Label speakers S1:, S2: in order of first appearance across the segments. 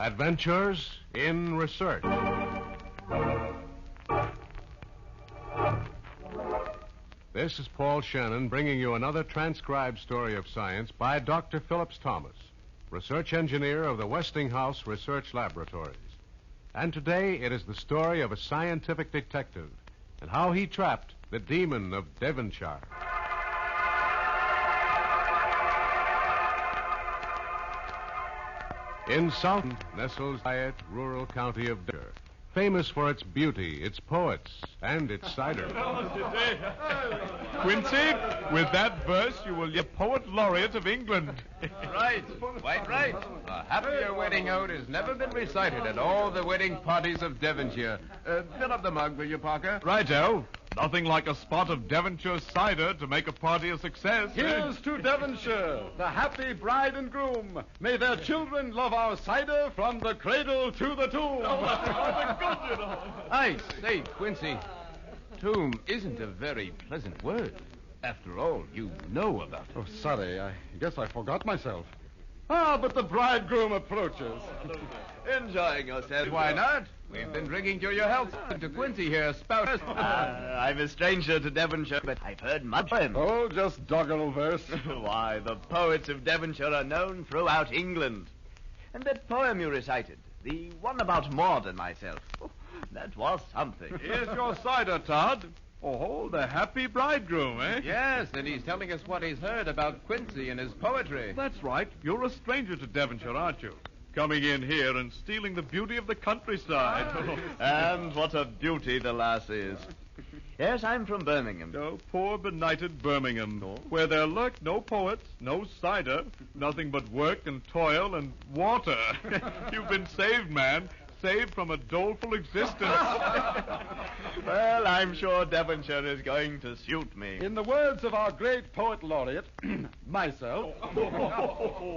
S1: Adventures in Research. This is Paul Shannon bringing you another transcribed story of science by Dr. Phillips Thomas, research engineer of the Westinghouse Research Laboratories. And today it is the story of a scientific detective and how he trapped the demon of Devonshire. In South nestles quiet rural county of Devonshire, famous for its beauty, its poets, and its cider.
S2: Quincy, with that verse, you will be poet laureate of England.
S3: Right, quite right. A happier wedding ode has never been recited at all the wedding parties of Devonshire. Fill up the mug, will you, Parker?
S2: Righto. Nothing like a spot of Devonshire cider to make a party a success.
S4: Here's to Devonshire, the happy bride and groom. May their children love our cider from the cradle to the tomb.
S3: I say, Quincy, tomb isn't a very pleasant word. After all, you know about it.
S4: Oh, sorry, I guess I forgot myself. But the bridegroom approaches.
S3: Enjoying yourself, why not? We've been drinking to your health. To Quincy here, spout.
S5: I'm a stranger to Devonshire, but I've heard much of him.
S4: Oh, just doggerel verse.
S5: Why, the poets of Devonshire are known throughout England. And that poem you recited, the one about Maud and myself, that was something.
S2: Here's your cider, Todd. Oh, the happy bridegroom, eh?
S3: Yes, and he's telling us what he's heard about Quincy and his poetry.
S2: That's right. You're a stranger to Devonshire, aren't you? Coming in here and stealing the beauty of the countryside.
S5: And what a beauty the lass is. Yes, I'm from Birmingham.
S2: Oh, poor benighted Birmingham, where there lurk no poets, no cider, nothing but work and toil and water. You've been saved, man. Saved from a doleful existence.
S5: Well, I'm sure Devonshire is going to suit me.
S4: In the words of our great poet laureate, myself,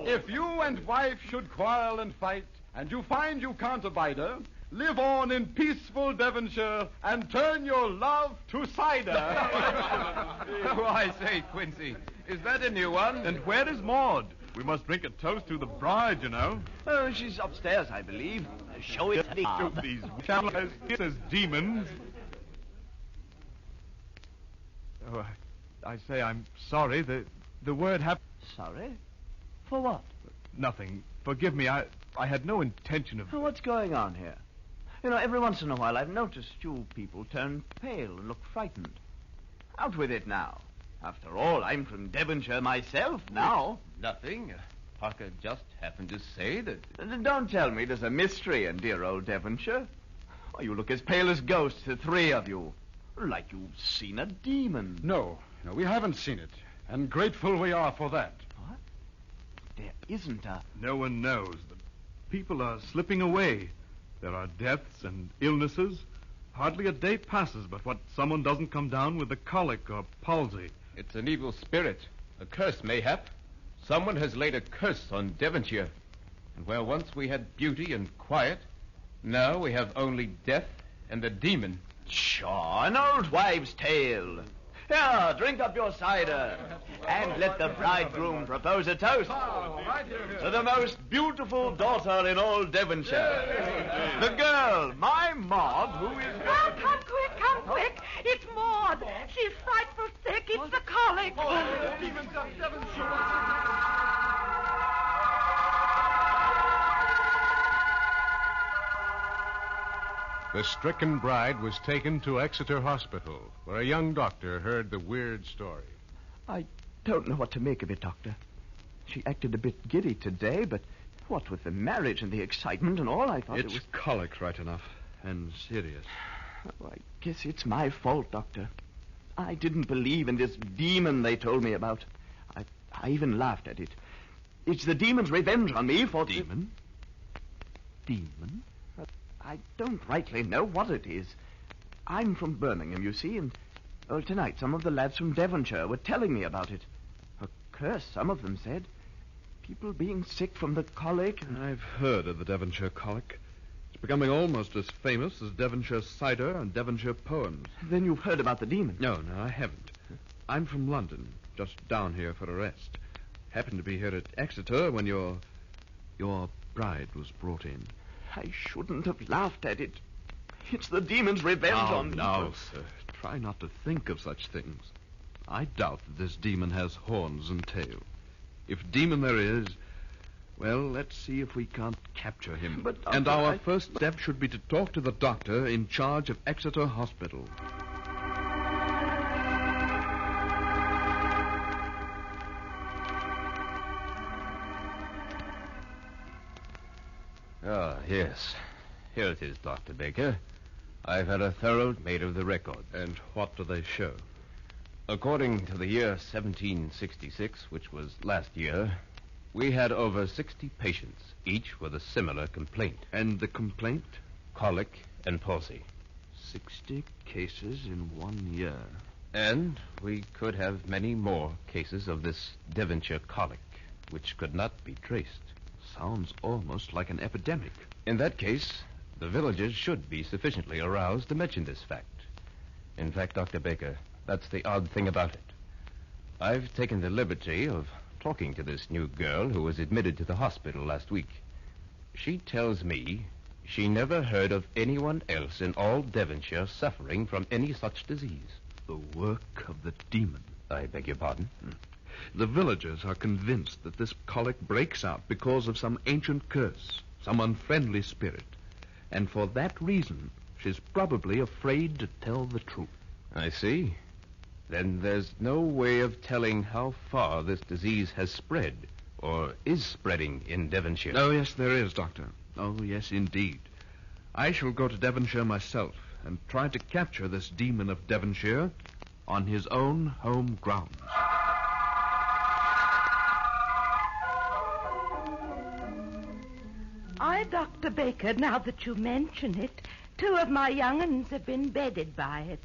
S4: if you and wife should quarrel and fight, and you find you can't abide her, live on in peaceful Devonshire and turn your love to cider.
S3: Oh, I say, Quincy, is that a new one?
S2: And where is Maud? We must drink a toast to the bride, you know.
S5: Oh, she's upstairs, I believe. Show it to the
S2: These fellas as demons. Oh, I say I'm sorry. The word
S5: Sorry? For what?
S2: Nothing. Forgive me. I had no intention of...
S5: What's going on here? You know, every once in a while I've noticed you people turn pale and look frightened. Out with it now. After all, I'm from Devonshire myself now.
S3: Nothing. Parker just happened to say that...
S5: Don't tell me there's a mystery in dear old Devonshire. Oh, you look as pale as ghosts, the three of you. Like you've seen a demon.
S4: No, we haven't seen it. And grateful we are for that.
S5: What? There isn't a...
S2: No one knows. The people are slipping away. There are deaths and illnesses. Hardly a day passes but what someone doesn't come down with the colic or palsy.
S3: It's an evil spirit. A curse, mayhap. Someone has laid a curse on Devonshire. And where once we had beauty and quiet, now we have only death and a demon.
S5: Pshaw, an old wives' tale. Here, drink up your cider. And let the bridegroom propose a toast to the most beautiful daughter in all Devonshire. The girl, my Maud, who is...
S6: Oh, come quick. It's Maud. She's frightful sick. It's the colic.
S4: The demons of Devonshire.
S1: The stricken bride was taken to Exeter Hospital, where a young doctor heard the weird story.
S5: I don't know what to make of it, Doctor. She acted a bit giddy today, but what with the marriage and the excitement and all, I thought
S7: it's
S5: it was...
S7: colic, right enough, and serious.
S5: Oh, I guess it's my fault, Doctor. I didn't believe in this demon they told me about. I even laughed at it. It's the demon's revenge on me for...
S7: Demon?
S5: Demon? I don't rightly know what it is. I'm from Birmingham, you see, and tonight some of the lads from Devonshire were telling me about it. A curse, some of them said. People being sick from the colic.
S7: I've heard of the Devonshire colic. It's becoming almost as famous as Devonshire cider and Devonshire poems.
S5: Then you've heard about the demon?
S7: No, I haven't. I'm from London, just down here for a rest. Happened to be here at Exeter when your bride was brought in.
S5: I shouldn't have laughed at it. It's the demon's revenge on me.
S7: Now, sir, try not to think of such things. I doubt that this demon has horns and tail. If demon there is, well, let's see if we can't capture him.
S5: But,
S7: and
S5: Doctor,
S7: our first step should be to talk to the doctor in charge of Exeter Hospital.
S3: Ah, yes. Here it is, Dr. Baker. I've had a thorough made of the record.
S7: And what do they show?
S3: According to the year 1766, which was last year, we had over 60 patients, each with a similar complaint.
S7: And the complaint?
S3: Colic and palsy.
S5: 60 cases in 1 year.
S3: And we could have many more cases of this Devonshire colic, which could not be traced.
S5: Sounds almost like an epidemic.
S3: In that case, the villagers should be sufficiently aroused to mention this fact. In fact, Dr. Baker, that's the odd thing about it. I've taken the liberty of talking to this new girl who was admitted to the hospital last week. She tells me she never heard of anyone else in all Devonshire suffering from any such disease.
S5: The work of the demon.
S3: I beg your pardon?
S7: The villagers are convinced that this colic breaks out because of some ancient curse, some unfriendly spirit. And for that reason, she's probably afraid to tell the truth.
S3: I see. Then there's no way of telling how far this disease has spread, or is spreading in Devonshire.
S7: Oh, yes, there is, Doctor. Oh, yes, indeed. I shall go to Devonshire myself and try to capture this demon of Devonshire on his own home grounds.
S6: Dr. Baker, now that you mention it, 2 of my young uns have been bedded by it.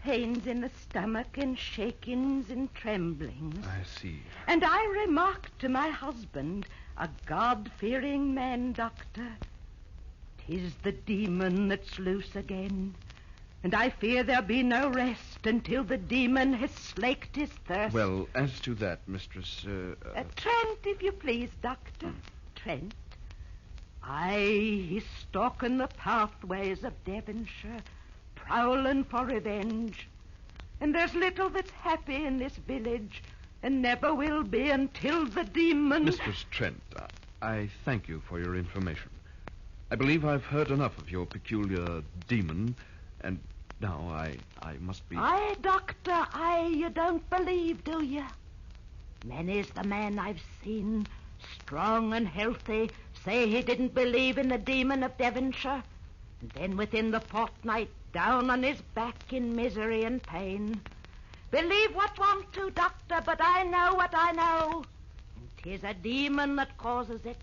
S6: Pains in the stomach and shakings and tremblings.
S7: I see.
S6: And I remarked to my husband, a God-fearing man, Doctor, 'tis the demon that's loose again. And I fear there'll be no rest until the demon has slaked his thirst.
S7: Well, as to that, Mistress...
S6: Trent, if you please, Doctor. Trent. Aye, he's stalking the pathways of Devonshire, prowling for revenge. And there's little that's happy in this village, and never will be until the demon...
S7: Mistress Trent, I thank you for your information. I believe I've heard enough of your peculiar demon, and now I must be...
S6: Aye, Doctor, you don't believe, do you? Many's the man I've seen, strong and healthy, say he didn't believe in the demon of Devonshire, and then within the fortnight down on his back in misery and pain. Believe what want to, Doctor, but I know what I know. And 'tis a demon that causes it.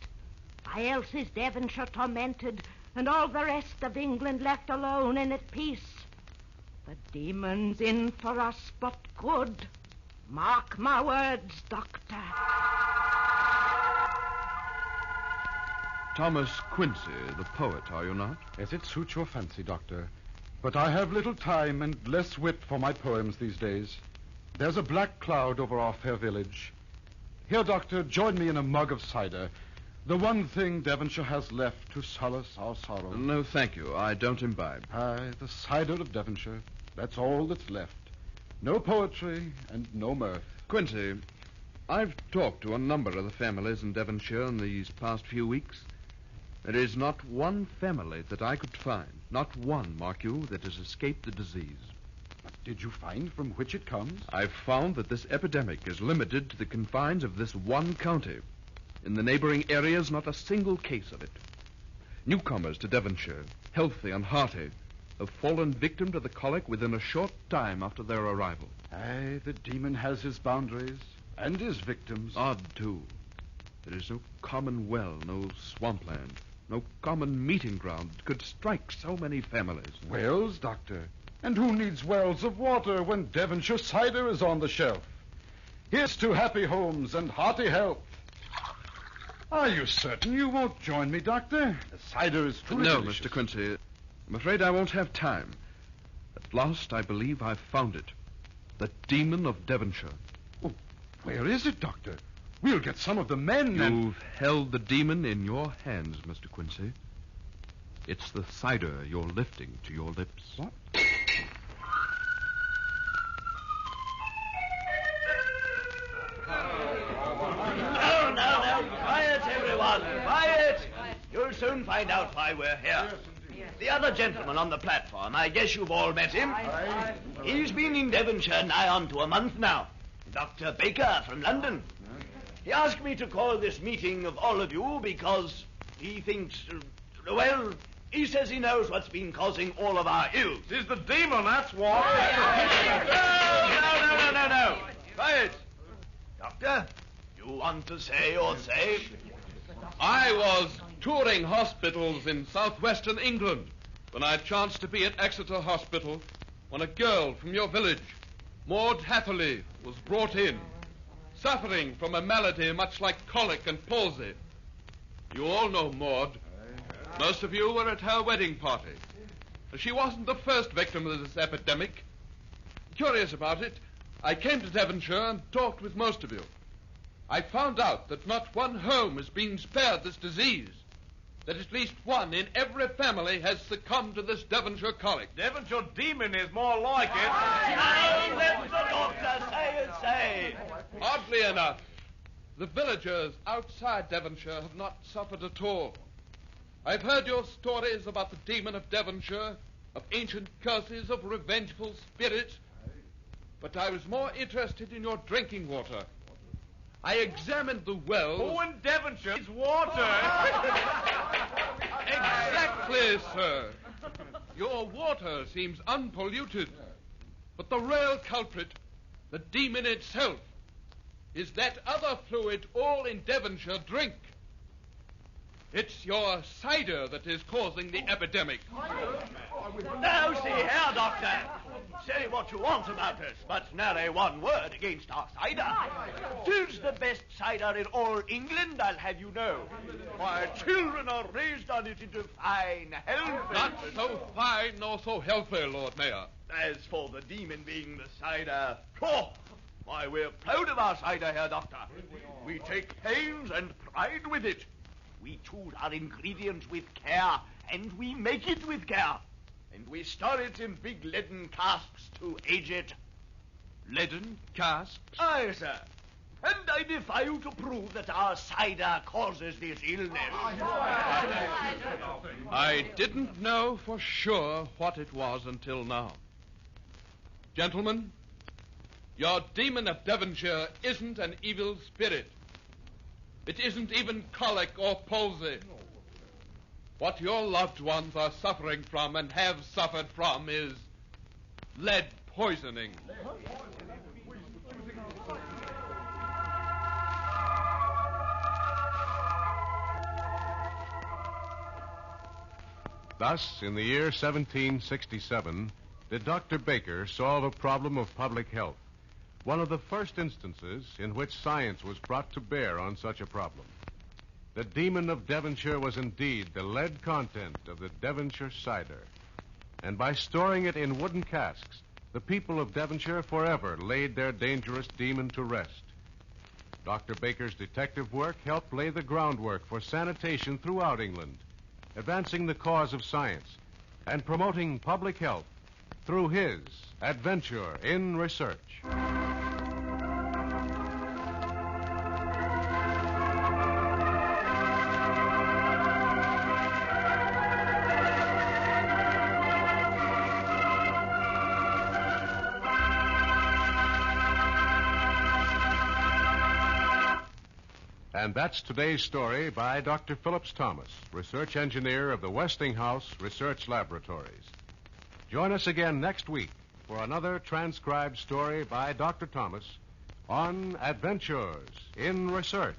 S6: Why else is Devonshire tormented, and all the rest of England left alone and at peace? The demon's in for us, but good. Mark my words, Doctor.
S7: Thomas Quincy, the poet, are you not?
S4: As it suits your fancy, Doctor. But I have little time and less wit for my poems these days. There's a black cloud over our fair village. Here, Doctor, join me in a mug of cider. The one thing Devonshire has left to solace our sorrow.
S7: No, thank you. I don't imbibe.
S4: Aye, the cider of Devonshire. That's all that's left. No poetry and no mirth.
S7: Quincy, I've talked to a number of the families in Devonshire in these past few weeks. There is not one family that I could find, not one, mark you, that has escaped the disease.
S4: But did you find from which it comes?
S7: I've found that this epidemic is limited to the confines of this one county. In the neighboring areas, not a single case of it. Newcomers to Devonshire, healthy and hearty, have fallen victim to the colic within a short time after their arrival.
S4: Aye, the demon has his boundaries and his victims.
S7: Odd, too. There is no common well, no swampland, no common meeting ground that could strike so many families.
S4: Wells, Doctor? And who needs wells of water when Devonshire cider is on the shelf? Here's to happy homes and hearty health. Are you certain you won't join me, Doctor? The cider is truly
S7: No,
S4: delicious.
S7: Mr. Quincy. I'm afraid I won't have time. At last, I believe I've found it. The demon of Devonshire.
S4: Oh, where is it, Doctor? We'll get some of the men and...
S7: You've held the demon in your hands, Mr. Quincy. It's the cider you're lifting to your lips.
S4: What?
S8: No. Quiet, everyone. Quiet. You'll soon find out why we're here. The other gentleman on the platform, I guess you've all met him. He's been in Devonshire nigh on to a month now. Dr. Baker from London. He asked me to call this meeting of all of you because he thinks, he says he knows what's been causing all of our ills.
S2: It's the demon, that's why.
S8: No. Quiet. Doctor, you want to say or say?
S3: I was touring hospitals in southwestern England when I chanced to be at Exeter Hospital when a girl from your village, Maud Hatherley, was brought in, suffering from a malady much like colic and palsy. You all know Maud. Most of you were at her wedding party. She wasn't the first victim of this epidemic. Curious about it, I came to Devonshire and talked with most of you. I found out that not one home has been spared this disease, that at least one in every family has succumbed to this Devonshire colic.
S2: Devonshire demon is more like it.
S8: Let the doctor say.
S3: Oddly enough, the villagers outside Devonshire have not suffered at all. I've heard your stories about the demon of Devonshire, of ancient curses, of revengeful spirits, but I was more interested in your drinking water. I examined the wells.
S2: Who in Devonshire needs water?
S3: Exactly, sir. Your water seems unpolluted, but the real culprit, the demon itself, is that other fluid all in Devonshire drink. It's your cider that is causing the epidemic.
S8: Now, see here, Doctor. Say what you want about us, but nary one word against our cider. 'Tis the best cider in all England, I'll have you know. Our children are raised on it into fine health.
S3: Not so fine nor so healthy, Lord Mayor.
S8: As for the demon being the cider, why, we're proud of our cider here, Doctor. We take pains and pride with it. We choose our ingredients with care, and we make it with care. And we store it in big leaden casks to age it.
S3: Leaden casks?
S8: Aye, sir. And I defy you to prove that our cider causes this illness.
S3: I didn't know for sure what it was until now. Gentlemen, your demon of Devonshire isn't an evil spirit. It isn't even colic or palsy. What your loved ones are suffering from and have suffered from is lead poisoning.
S1: Thus, in the year 1767, did Dr. Baker solve a problem of public health, one of the first instances in which science was brought to bear on such a problem. The demon of Devonshire was indeed the lead content of the Devonshire cider. And by storing it in wooden casks, the people of Devonshire forever laid their dangerous demon to rest. Dr. Baker's detective work helped lay the groundwork for sanitation throughout England, advancing the cause of science and promoting public health through his adventure in research. And that's today's story by Dr. Phillips Thomas, research engineer of the Westinghouse Research Laboratories. Join us again next week for another transcribed story by Dr. Thomas on Adventures in Research.